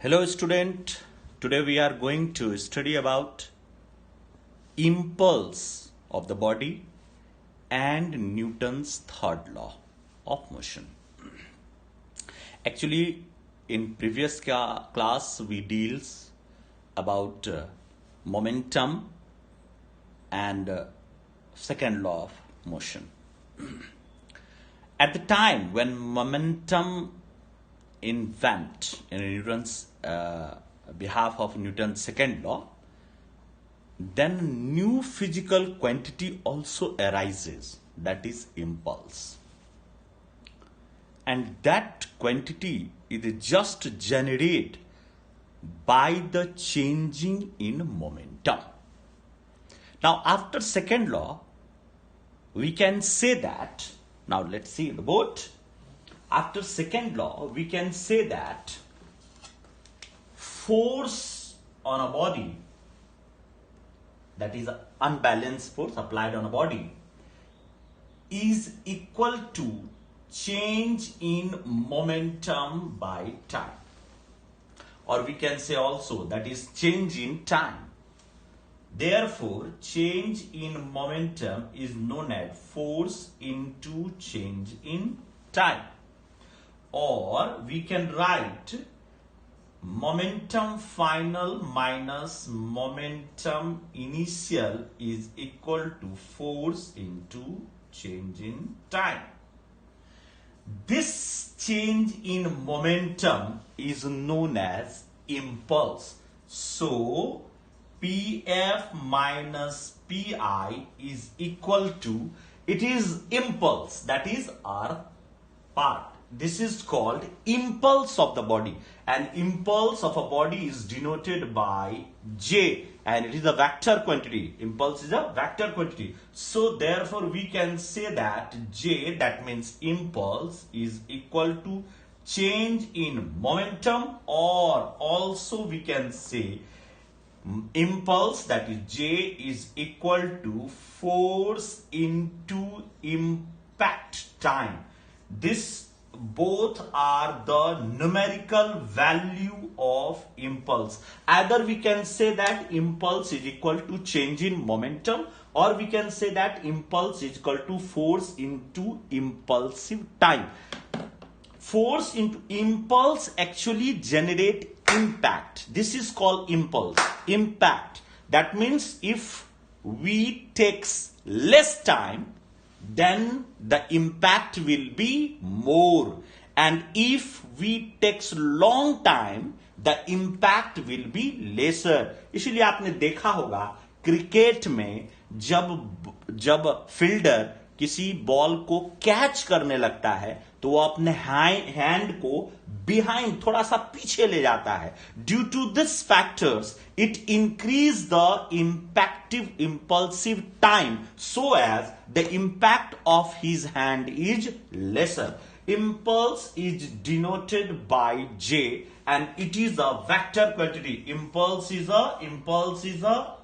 Hello student, today we are going to study about impulse of the body and Newton's third law of motion. Actually, in previous class we deals about momentum and second law of motion. At the time when momentum invent in Newton's behalf of Newton's second law, then new physical quantity also arises, that is impulse. And that quantity is just generated by the changing in momentum. Now after second law, we can say that, now let's see the board. After second law, we can say that force on a body, that is unbalanced force applied on a body, is equal to change in momentum by time. Or we can say also that is change in time. Therefore, change in momentum is known as force into change in time. Or we can write momentum final minus momentum initial is equal to force into change in time. This change in momentum is known as impulse. So, PF minus PI is equal to, it is impulse, that is our part. This is called impulse of the body, and impulse of a body is denoted by J, and it is a vector quantity. Impulse is a vector quantity. So therefore we can say that J, that means impulse, is equal to change in momentum, or also we can say impulse, that is J, is equal to force into impact time. This both are the numerical value of impulse. Either we can say that impulse is equal to change in momentum, or we can say that impulse is equal to force into impulsive time. Force into impulse actually generate impact. This is called impulse. Impact. That means if we takes less time, then the impact will be more, and if we takes long time, the impact will be lesser. इसलिए आपने देखा होगा cricket में जब fielder किसी ball को catch करने लगता है तो वो अपने हैंड को बिहाइंड थोड़ा सा पीछे ले जाता है. Due to this factors it increase the impulsive time so as the impact of his hand is lesser. Impulse is denoted by J, and it is a vector quantity. Impulse is a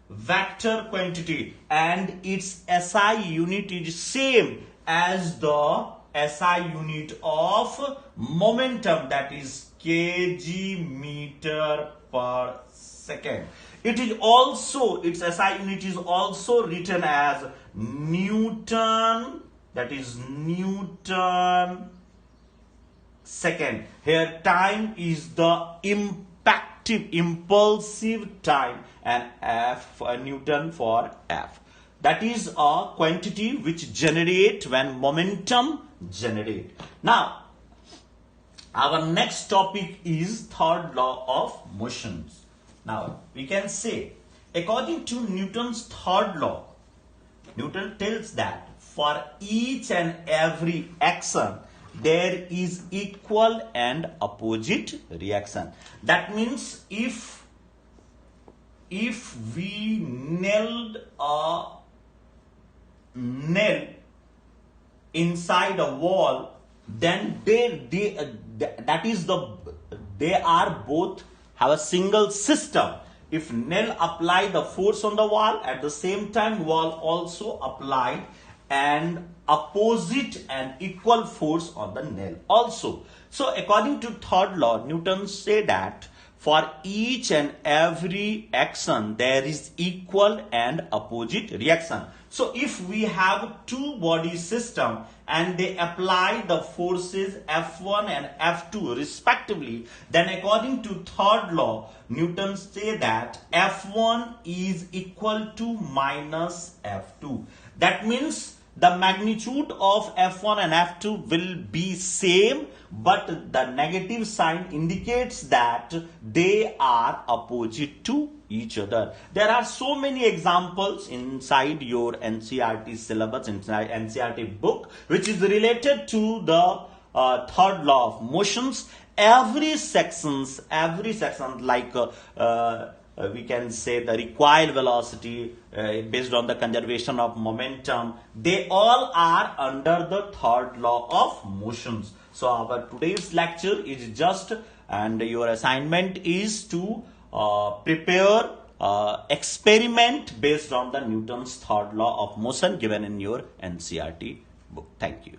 vector quantity, and its SI unit is same as the SI unit of momentum, that is kg meter per second. It is also, its SI unit is also written as Newton, that is Newton second. Here time is the impulsive time, and F Newton for F. That is a quantity which generate when momentum generate. Now, our next topic is third law of motions. Now, we can say, according to Newton's third law, Newton tells that for each and every action, there is equal and opposite reaction. That means if we nailed a nail inside a wall, then they are both have a single system. If nail apply the force on the wall, at the same time wall also applied and opposite and equal force on the nail also. So according to third law, Newton say that for each and every action there is equal and opposite reaction. So if we have two body system and they apply the forces F1 and F2 respectively, then according to third law, Newton say that F1 is equal to minus F2. That means the magnitude of F1 and F2 will be same, but the negative sign indicates that they are opposite to each other. There are so many examples inside your NCERT syllabus, inside NCERT book, which is related to the third law of motions. Every section like we can say the recoil velocity based on the conservation of momentum, they all are under the third law of motions. So our today's lecture is just, and your assignment is to prepare experiment based on the Newton's third law of motion given in your NCERT book. Thank you.